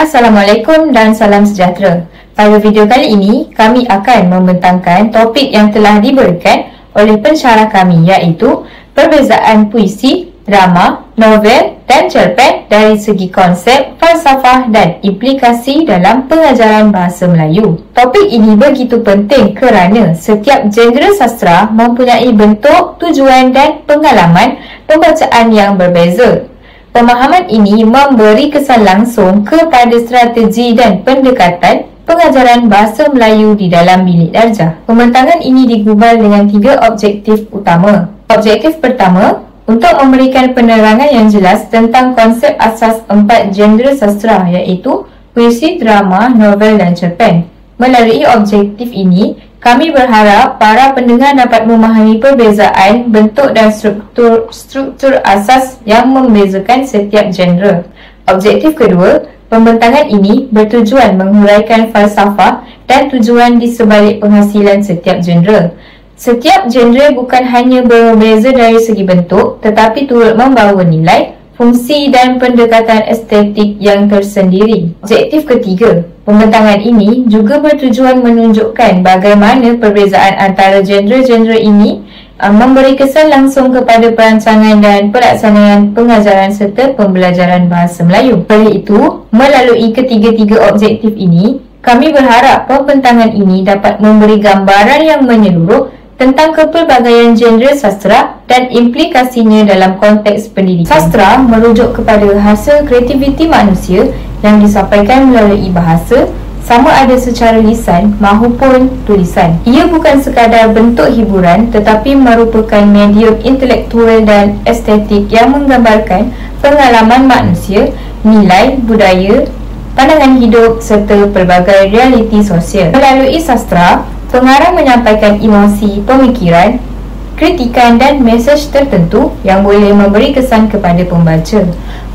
Assalamualaikum dan salam sejahtera. Pada video kali ini, kami akan membentangkan topik yang telah diberikan oleh pensyarah kami, iaitu perbezaan puisi, drama, novel dan cerpen dari segi konsep, falsafah dan implikasi dalam pengajaran bahasa Melayu. Topik ini begitu penting kerana setiap genre sastra mempunyai bentuk, tujuan dan pengalaman pembacaan yang berbeza. Pemahaman ini memberi kesan langsung kepada strategi dan pendekatan pengajaran bahasa Melayu di dalam bilik darjah. Pembentangan ini digubal dengan 3 objektif utama. Objektif pertama, untuk memberikan penerangan yang jelas tentang konsep asas 4 genre sastra, iaitu puisi, drama, novel dan cerpen. Melalui objektif ini, kami berharap para pendengar dapat memahami perbezaan bentuk dan struktur asas yang membezakan setiap genre. Objektif kedua, pembentangan ini bertujuan menghuraikan falsafah dan tujuan di sebalik penghasilan setiap genre. Setiap genre bukan hanya berbeza dari segi bentuk, tetapi turut membawa nilai, fungsi dan pendekatan estetik yang tersendiri. Objektif ketiga, pembentangan ini juga bertujuan menunjukkan bagaimana perbezaan antara genre-genre ini memberi kesan langsung kepada perancangan dan pelaksanaan pengajaran serta pembelajaran bahasa Melayu. Oleh itu, melalui ketiga-tiga objektif ini, kami berharap pembentangan ini dapat memberi gambaran yang menyeluruh tentang kepelbagaian genre sastra dan implikasinya dalam konteks pendidikan. Sastra merujuk kepada hasil kreativiti manusia yang disampaikan melalui bahasa, sama ada secara lisan maupun tulisan. Ia bukan sekadar bentuk hiburan tetapi merupakan medium intelektual dan estetik yang menggambarkan pengalaman manusia, nilai, budaya, pandangan hidup serta pelbagai realiti sosial. Melalui sastra, pengarang menyampaikan emosi, pemikiran, kritikan dan mesej tertentu yang boleh memberi kesan kepada pembaca.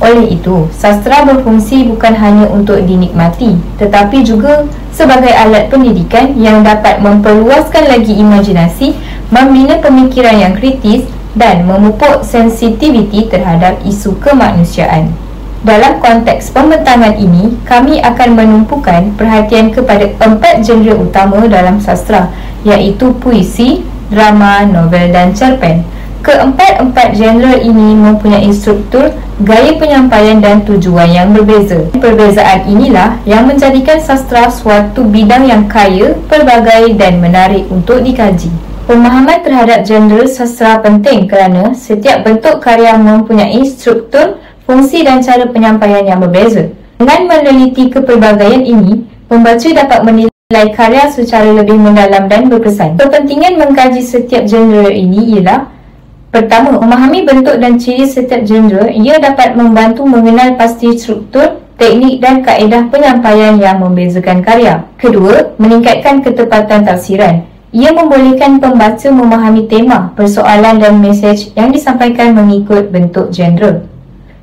Oleh itu, sastra berfungsi bukan hanya untuk dinikmati, tetapi juga sebagai alat pendidikan yang dapat memperluaskan lagi imajinasi, membina pemikiran yang kritis dan memupuk sensitiviti terhadap isu kemanusiaan. Dalam konteks pembentangan ini, kami akan menumpukan perhatian kepada 4 genre utama dalam sastra, iaitu puisi, drama, novel dan cerpen. Keempat-empat genre ini mempunyai struktur, gaya penyampaian dan tujuan yang berbeza. Perbezaan inilah yang menjadikan sastra suatu bidang yang kaya, pelbagai dan menarik untuk dikaji. Pemahaman terhadap genre sastra penting kerana setiap bentuk karya mempunyai struktur, fungsi dan cara penyampaian yang berbeza. Dengan meneliti kepelbagaian ini, pembaca dapat menilai karya secara lebih mendalam dan berkesan. Kepentingan mengkaji setiap genre ini ialah: pertama, memahami bentuk dan ciri setiap genre. Ia dapat membantu mengenal pasti struktur, teknik dan kaedah penyampaian yang membezakan karya. Kedua, meningkatkan ketepatan tafsiran. Ia membolehkan pembaca memahami tema, persoalan dan mesej yang disampaikan mengikut bentuk genre.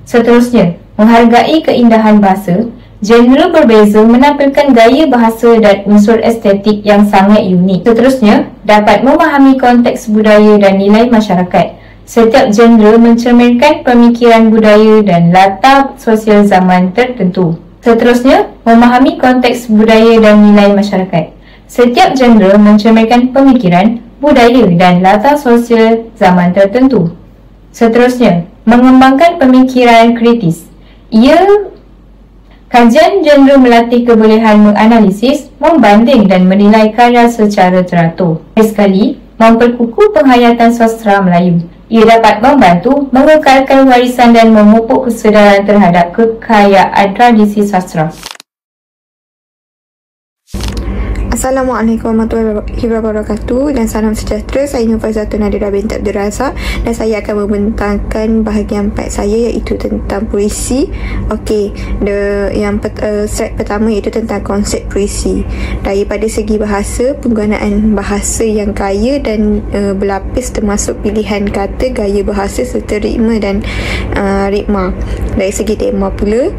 Seterusnya, menghargai keindahan bahasa. Genre berbeza menampilkan gaya bahasa dan unsur estetik yang sangat unik. Seterusnya, dapat memahami konteks budaya dan nilai masyarakat. Setiap genre mencerminkan pemikiran budaya dan latar sosial zaman tertentu. Seterusnya, memahami konteks budaya dan nilai masyarakat. Setiap genre mencerminkan pemikiran, budaya dan latar sosial zaman tertentu. Seterusnya, mengembangkan pemikiran kritis. Kajian genre melatih kebolehan menganalisis, membanding dan menilai karya secara teratur. Sekali, memperkukuh penghayatan sastra Melayu. Ia dapat membantu mengekalkan warisan dan memupuk kesedaran terhadap kekayaan tradisi sastra. Assalamualaikum warahmatullahi wabarakatuh dan salam sejahtera. Saya Nufazatun Nadira binti Abdul Razak dan saya akan membentangkan bahagian 4 saya, iaitu tentang puisi. Okey, slide pertama iaitu tentang konsep puisi. Daripada segi bahasa, penggunaan bahasa yang kaya dan berlapis termasuk pilihan kata, gaya bahasa serta ritma dan ritma. Dari segi tema pula,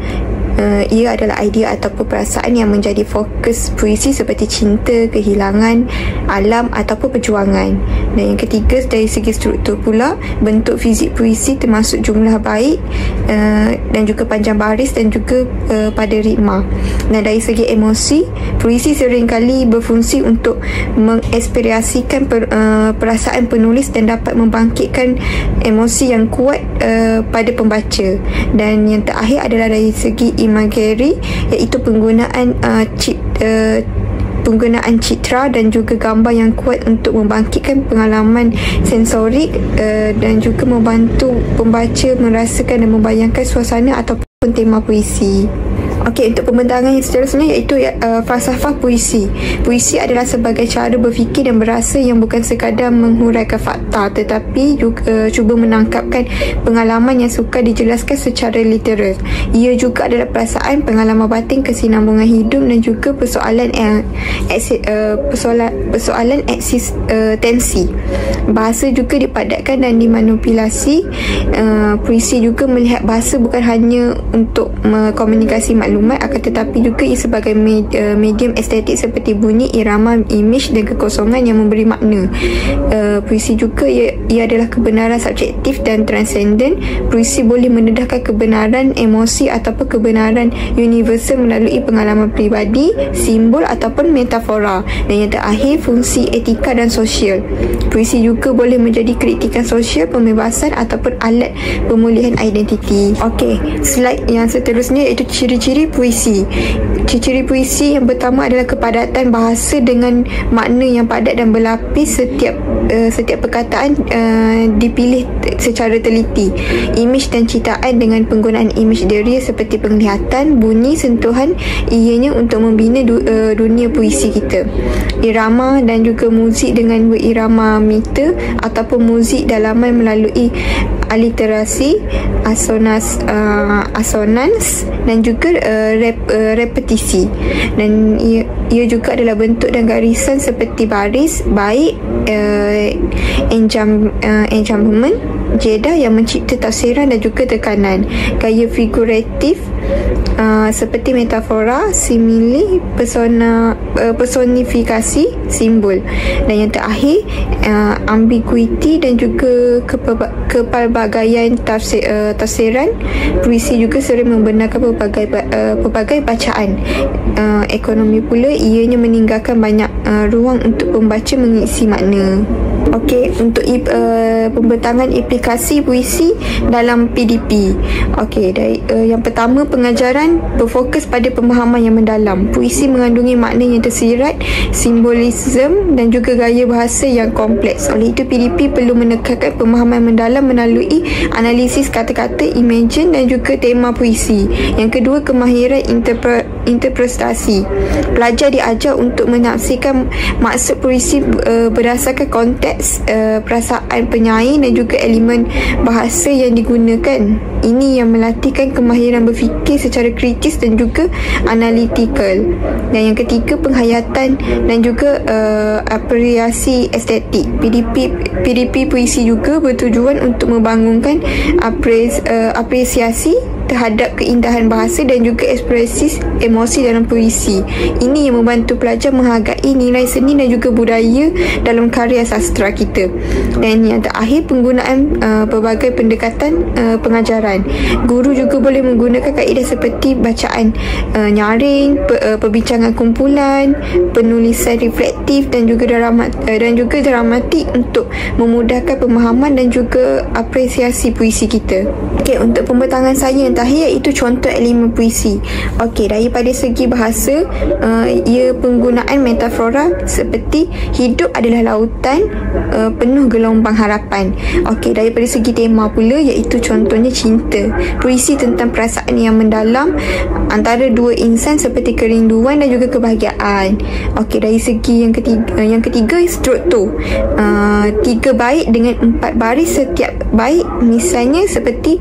ia adalah idea ataupun perasaan yang menjadi fokus puisi seperti cinta, kehilangan, alam ataupun perjuangan. Dan yang ketiga, dari segi struktur pula, bentuk fizik puisi termasuk jumlah bait dan juga panjang baris dan juga pada ritma. Dan dari segi emosi, puisi seringkali berfungsi untuk mengekspresikan perasaan penulis dan dapat membangkitkan emosi yang kuat pada pembaca. Dan yang terakhir adalah dari segi imagery, iaitu penggunaan citra dan juga gambar yang kuat untuk membangkitkan pengalaman sensorik dan juga membantu pembaca merasakan dan membayangkan suasana ataupun tema puisi. Okey, untuk pembentangan yang seterusnya iaitu falsafah puisi. Puisi adalah sebagai cara berfikir dan berasa yang bukan sekadar menghuraikan fakta, tetapi juga cuba menangkapkan pengalaman yang sukar dijelaskan secara literal. Ia juga adalah perasaan, pengalaman batin, kesinambungan hidup dan juga persoalan eksistensi. Bahasa juga dipadatkan dan dimanipulasi. Puisi juga melihat bahasa bukan hanya untuk komunikasi maklumat, akan tetapi juga ia sebagai medium estetik seperti bunyi, irama, imej dan kekosongan yang memberi makna. Puisi juga ia adalah kebenaran subjektif dan transenden. Puisi boleh mendedahkan kebenaran emosi ataupun kebenaran universal melalui pengalaman peribadi, simbol ataupun metafora. Dan yang terakhir, fungsi etika dan sosial. Puisi juga boleh menjadi kritikan sosial, pembebasan ataupun alat pemulihan identiti. Okey, slide yang seterusnya iaitu ciri-ciri puisi. Ciri-ciri puisi yang pertama adalah kepadatan bahasa dengan makna yang padat dan berlapis. Setiap perkataan dipilih secara teliti. Imej dan citaan dengan penggunaan imej deria seperti penglihatan, bunyi, sentuhan, ianya untuk membina dunia puisi kita. Irama dan juga muzik dengan berirama meter ataupun muzik dalaman melalui aliterasi, asonans dan juga repetisi. Dan ia juga adalah bentuk dan garisan seperti baris, bait, enjambment, jeda yang mencipta tafsiran dan juga tekanan. Gaya figuratif seperti metafora, simile, personifikasi, simbol. Dan yang terakhir, ambiguity dan juga kepelbagaian tafsiran. Puisi juga sering membenarkan pelbagai bacaan. Ekonomi pula, ianya meninggalkan banyak ruang untuk pembaca mengisi makna. Okey, untuk pembentangan implikasi puisi dalam PDP. Okey, yang pertama, pengajaran berfokus pada pemahaman yang mendalam. Puisi mengandungi makna yang tersirat, simbolisme dan juga gaya bahasa yang kompleks. Oleh itu, PDP perlu menekankan pemahaman mendalam melalui analisis kata-kata, imagen dan juga tema puisi. Yang kedua, kemahiran interpretasi. Pelajar diajar untuk menafsirkan maksud puisi berdasarkan konteks, perasaan penyair dan juga elemen bahasa yang digunakan. Ini yang melatihkan kemahiran berfikir secara kritis dan juga analytical. Dan yang ketiga, penghayatan dan juga apresiasi estetik. PDP puisi juga bertujuan untuk membangunkan apresiasi terhadap keindahan bahasa dan juga ekspresi emosi dalam puisi. Ini yang membantu pelajar menghargai nilai seni dan juga budaya dalam karya sastra kita. Dan yang terakhir, penggunaan pelbagai pendekatan pengajaran. Guru juga boleh menggunakan kaedah seperti bacaan nyaring, perbincangan kumpulan, penulisan reflektif dan juga dramatik untuk memudahkan pemahaman dan juga apresiasi puisi kita. Okey, untuk pembentangan saya yang terakhir iaitu contoh elemen puisi. Okey, daripada segi bahasa, ia penggunaan metafora seperti hidup adalah lautan penuh gelombang harapan. Okey, daripada segi tema pula iaitu contohnya cinta. Puisi tentang perasaan yang mendalam antara dua insan seperti kerinduan dan juga kebahagiaan. Okey, dari segi yang ketiga struktur. 3 bait dengan 4 baris setiap bait, misalnya seperti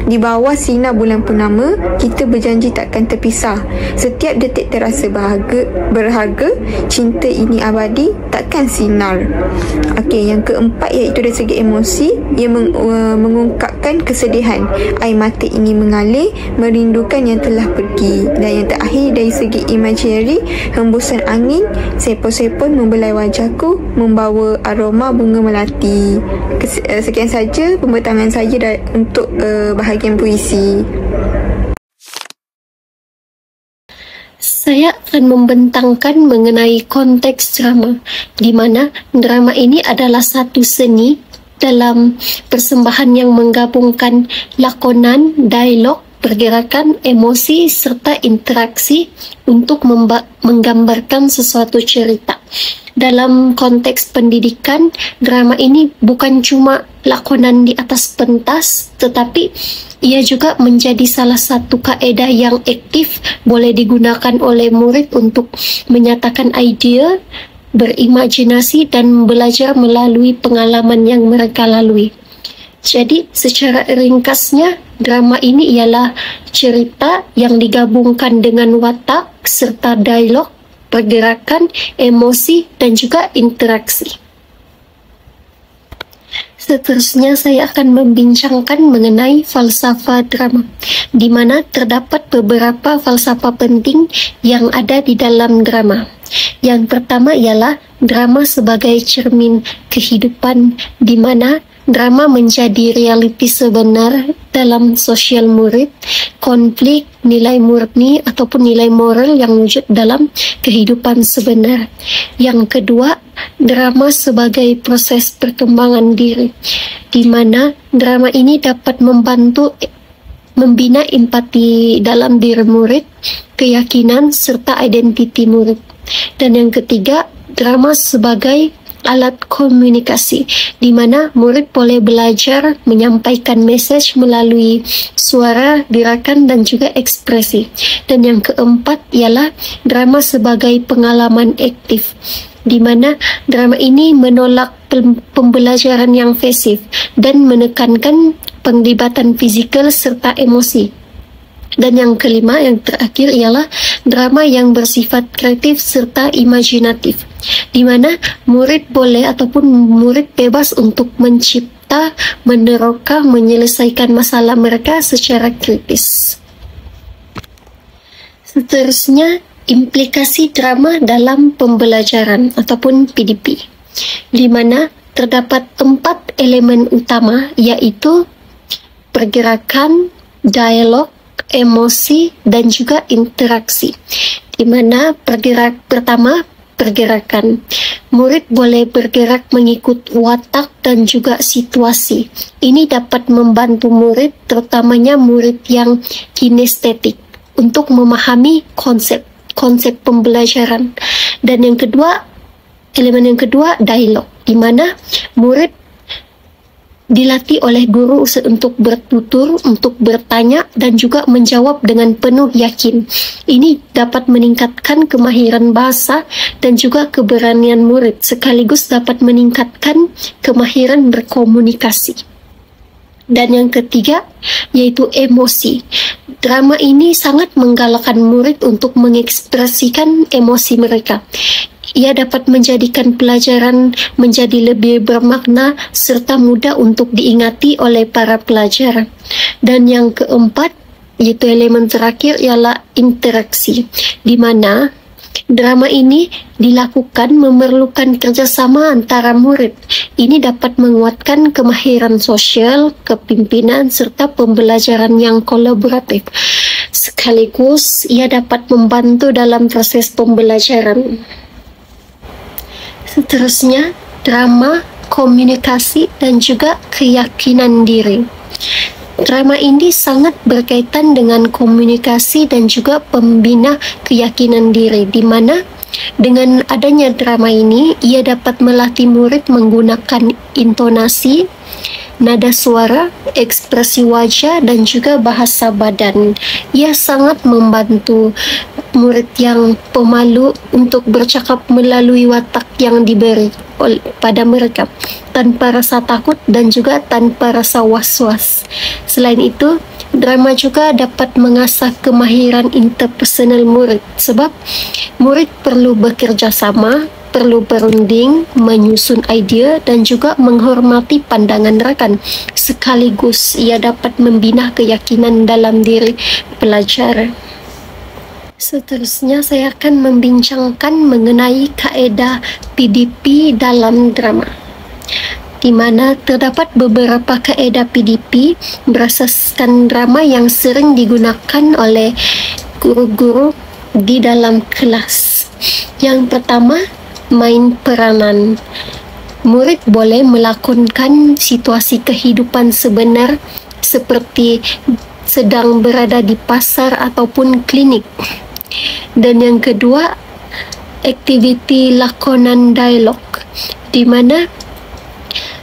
Di bawah sinar bulan purnama, kita berjanji takkan terpisah. Setiap detik terasa berharga, cinta ini abadi, takkan sinar. Okey, yang keempat iaitu dari segi emosi, ia mengungkapkan kesedihan. Air mata ini mengalir, merindukan yang telah pergi. Dan yang terakhir dari segi imaginary, hembusan angin, sepon-sepon membelai wajahku, membawa aroma bunga melati. Sekian saja pembentangan saya untuk bahagian puisi. Saya akan membentangkan mengenai konteks drama, di mana drama ini adalah satu seni dalam persembahan yang menggabungkan lakonan, dialog, pergerakan, emosi, serta interaksi untuk menggambarkan sesuatu cerita. Dalam konteks pendidikan, drama ini bukan cuma lakonan di atas pentas, tetapi ia juga menjadi salah satu kaedah yang aktif boleh digunakan oleh murid untuk menyatakan idea, berimajinasi dan belajar melalui pengalaman yang mereka lalui. Jadi, secara ringkasnya, drama ini ialah cerita yang digabungkan dengan watak serta dialog, pergerakan, emosi, dan juga interaksi. Seterusnya saya akan membincangkan mengenai falsafah drama, di mana terdapat beberapa falsafah penting yang ada di dalam drama. Yang pertama ialah drama sebagai cermin kehidupan, di mana drama menjadi realiti sebenar dalam sosial murid, konflik, nilai murni ataupun nilai moral yang wujud dalam kehidupan sebenar. Yang kedua, drama sebagai proses perkembangan diri, di mana drama ini dapat membantu membina empati dalam diri murid, keyakinan serta identiti murid. Dan yang ketiga, drama sebagai alat komunikasi, di mana murid boleh belajar menyampaikan message melalui suara, gerakan dan juga ekspresi. Dan yang keempat ialah drama sebagai pengalaman aktif, di mana drama ini menolak pembelajaran yang pasif dan menekankan penglibatan fizikal serta emosi. Dan yang kelima, yang terakhir ialah drama yang bersifat kreatif serta imajinatif, di mana murid boleh ataupun murid bebas untuk mencipta, meneroka, menyelesaikan masalah mereka secara kritis. Seterusnya, implikasi drama dalam pembelajaran ataupun PDP, di mana terdapat 4 elemen utama, yaitu pergerakan, dialog, emosi dan juga interaksi. Di mana pertama pergerakan. Murid boleh bergerak mengikut watak dan juga situasi. Ini dapat membantu murid, terutamanya murid yang kinestetik, untuk memahami konsep pembelajaran. Dan yang kedua, elemen yang kedua, dialog, di mana murid dilatih oleh guru untuk bertutur, untuk bertanya dan juga menjawab dengan penuh yakin. Ini dapat meningkatkan kemahiran bahasa dan juga keberanian murid, sekaligus dapat meningkatkan kemahiran berkomunikasi. Dan yang ketiga, yaitu emosi. Drama ini sangat menggalakkan murid untuk mengekspresikan emosi mereka. Ia dapat menjadikan pelajaran menjadi lebih bermakna serta mudah untuk diingati oleh para pelajar. Dan yang keempat, yaitu elemen terakhir, ialah interaksi, di mana drama ini dilakukan memerlukan kerjasama antara murid. Ini dapat menguatkan kemahiran sosial, kepimpinan, serta pembelajaran yang kolaboratif. Sekaligus, ia dapat membantu dalam proses pembelajaran. Seterusnya, drama, komunikasi, dan juga keyakinan diri. Drama ini sangat berkaitan dengan komunikasi dan juga pembina keyakinan diri, di mana dengan adanya drama ini, ia dapat melatih murid menggunakan intonasi, nada suara, ekspresi wajah, dan juga bahasa badan. Ia sangat membantu murid yang pemalu untuk bercakap melalui watak yang diberi pada mereka, tanpa rasa takut dan juga tanpa rasa was-was. Selain itu, drama juga dapat mengasah kemahiran interpersonal murid sebab murid perlu bekerjasama, perlu berunding, menyusun idea dan juga menghormati pandangan rakan. Sekaligus ia dapat membina keyakinan dalam diri pelajar. Seterusnya saya akan membincangkan mengenai kaedah PDP dalam drama, di mana terdapat beberapa kaedah PDP berasaskan drama yang sering digunakan oleh guru-guru di dalam kelas. Yang pertama, main peranan. Murid boleh melakonkan situasi kehidupan sebenar seperti sedang berada di pasar ataupun klinik. Dan yang kedua, aktiviti lakonan dialog, di mana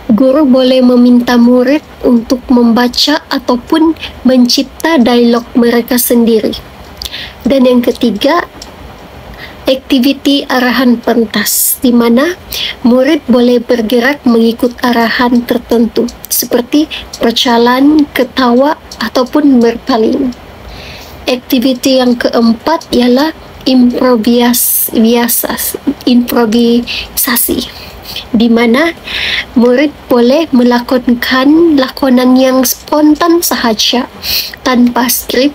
guru boleh meminta murid untuk membaca ataupun mencipta dialog mereka sendiri. Dan yang ketiga, aktiviti arahan pentas, di mana murid boleh bergerak mengikut arahan tertentu seperti berjalan, ketawa ataupun berpaling. Aktiviti yang keempat ialah improvisasi, di mana murid boleh melakonkan lakonan yang spontan sahaja tanpa skrip.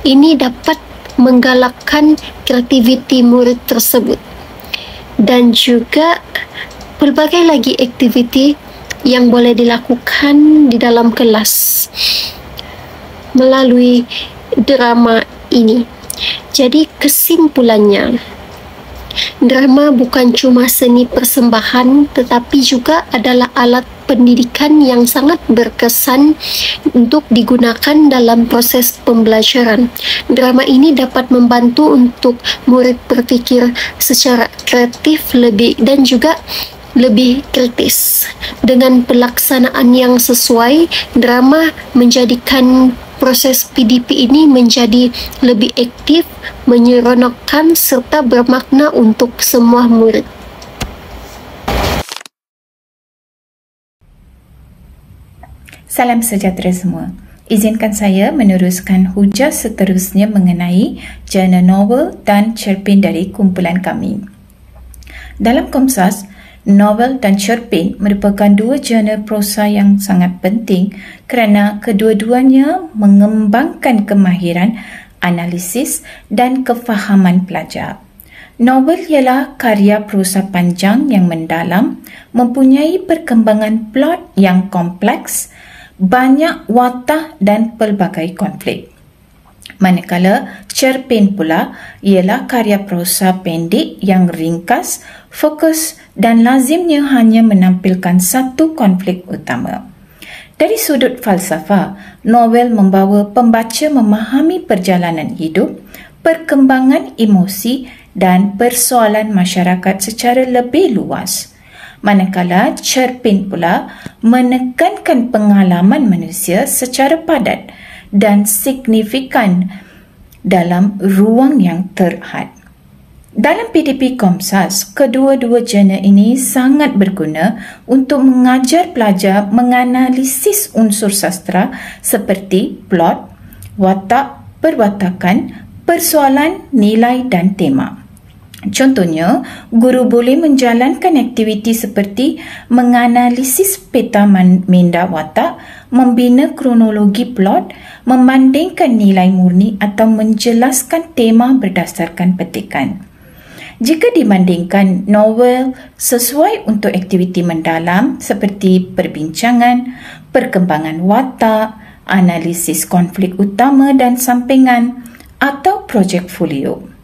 Ini dapat menggalakkan kreativiti murid tersebut. Dan juga pelbagai lagi aktiviti yang boleh dilakukan di dalam kelas melalui drama ini. Jadi kesimpulannya, drama bukan cuma seni persembahan tetapi juga adalah alat pendidikan yang sangat berkesan untuk digunakan dalam proses pembelajaran. Drama ini dapat membantu untuk murid berpikir secara kreatif dan juga lebih kritis. Dengan pelaksanaan yang sesuai, drama menjadikan proses PDP ini menjadi lebih aktif, menyeronokkan serta bermakna untuk semua murid. Salam sejahtera semua. Izinkan saya meneruskan hujah seterusnya mengenai jana novel dan cerpen dari kumpulan kami. Dalam Komsas, novel dan cerpen merupakan dua jana prosa yang sangat penting kerana kedua-duanya mengembangkan kemahiran analisis dan kefahaman pelajar. Novel ialah karya prosa panjang yang mendalam, mempunyai perkembangan plot yang kompleks, banyak watak dan pelbagai konflik. Manakala cerpen pula ialah karya prosa pendek yang ringkas, fokus dan lazimnya hanya menampilkan satu konflik utama. Dari sudut falsafah, novel membawa pembaca memahami perjalanan hidup, perkembangan emosi dan persoalan masyarakat secara lebih luas. Manakala cerpen pula menekankan pengalaman manusia secara padat dan signifikan dalam ruang yang terhad. Dalam PDP Komsas, kedua-dua jana ini sangat berguna untuk mengajar pelajar menganalisis unsur sastra seperti plot, watak, perwatakan, persoalan, nilai dan tema. Contohnya, guru boleh menjalankan aktiviti seperti menganalisis peta minda watak, membina kronologi plot, membandingkan nilai murni atau menjelaskan tema berdasarkan petikan. Jika dibandingkan, novel sesuai untuk aktiviti mendalam seperti perbincangan, perkembangan watak, analisis konflik utama dan sampingan atau projek folio.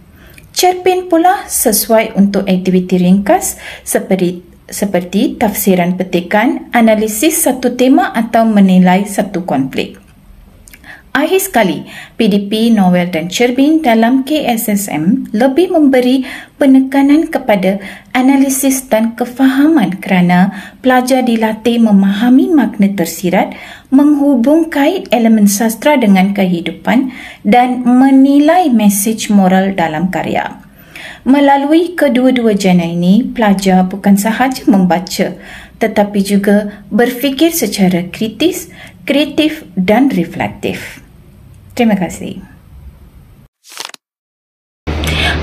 Cerpen pula sesuai untuk aktiviti ringkas seperti tafsiran petikan, analisis satu tema atau menilai satu konflik. Akhir sekali, PDP, novel dan cerpen dalam KSSM lebih memberi penekanan kepada analisis dan kefahaman kerana pelajar dilatih memahami makna tersirat, menghubung kait elemen sastra dengan kehidupan dan menilai mesej moral dalam karya. Melalui kedua-dua jana ini, pelajar bukan sahaja membaca tetapi juga berfikir secara kritis, kreatif dan reflektif. Terima kasih.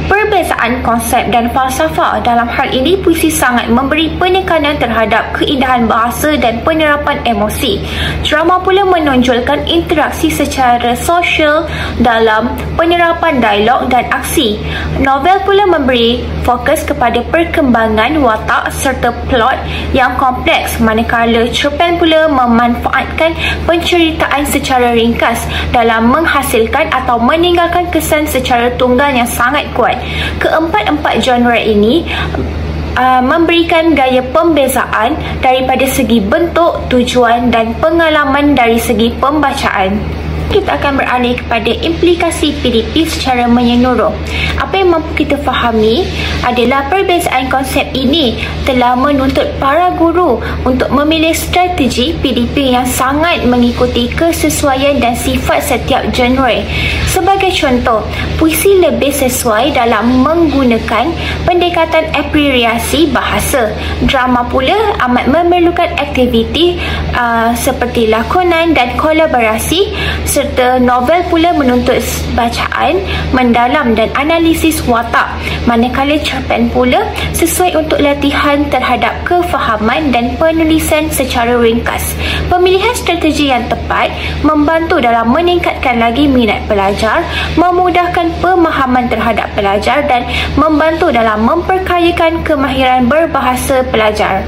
Perbezaan konsep dan falsafah dalam hal ini, puisi sangat memberi penekanan terhadap keindahan bahasa dan penerapan emosi. Drama pula menonjolkan interaksi secara sosial dalam penerapan dialog dan aksi. Novel pula memberi fokus kepada perkembangan watak serta plot yang kompleks, manakala cerpen pula memanfaatkan penceritaan secara ringkas dalam menghasilkan atau meninggalkan kesan secara tunggal yang sangat kuat. Keempat-empat genre ini memberikan gaya pembezaan daripada segi bentuk, tujuan dan pengalaman dari segi pembacaan. Kita akan beralih kepada implikasi PDP secara menyeluruh. Apa yang mampu kita fahami adalah perbezaan konsep ini telah menuntut para guru untuk memilih strategi PDP yang sangat mengikuti kesesuaian dan sifat setiap genre. Sebagai contoh, puisi lebih sesuai dalam menggunakan pendekatan apresiasi bahasa. Drama pula amat memerlukan aktiviti seperti lakonan dan kolaborasi, serta novel pula menuntut bacaan mendalam dan analisis watak, manakala cerpen pula sesuai untuk latihan terhadap kefahaman dan penulisan secara ringkas. Pemilihan strategi yang tepat membantu dalam meningkatkan lagi minat pelajar, memudahkan pemahaman terhadap pelajar dan membantu dalam memperkayakan kemahiran berbahasa pelajar.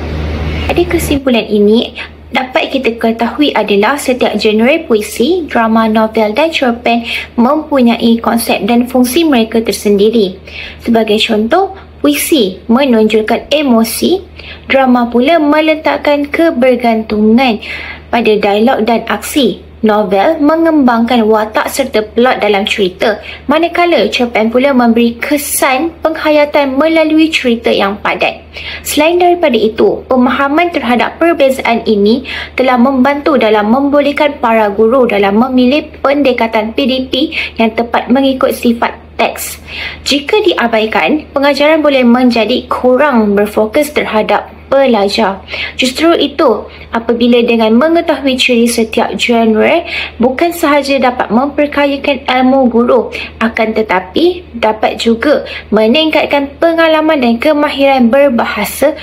Jadi kesimpulan ini dapat kita ketahui adalah setiap genre puisi, drama, novel dan cerpen mempunyai konsep dan fungsi mereka tersendiri. Sebagai contoh, puisi menonjolkan emosi, drama pula meletakkan kebergantungan pada dialog dan aksi. Novel mengembangkan watak serta plot dalam cerita, manakala cerpen pula memberi kesan penghayatan melalui cerita yang padat. Selain daripada itu, pemahaman terhadap perbezaan ini telah membantu dalam membolehkan para guru dalam memilih pendekatan PDP yang tepat mengikut sifat teks. Jika diabaikan, pengajaran boleh menjadi kurang berfokus terhadap pelajar. Justru itu, apabila dengan mengetahui ciri setiap genre, bukan sahaja dapat memperkayakan ilmu guru, akan tetapi dapat juga meningkatkan pengalaman dan kemahiran berbahasa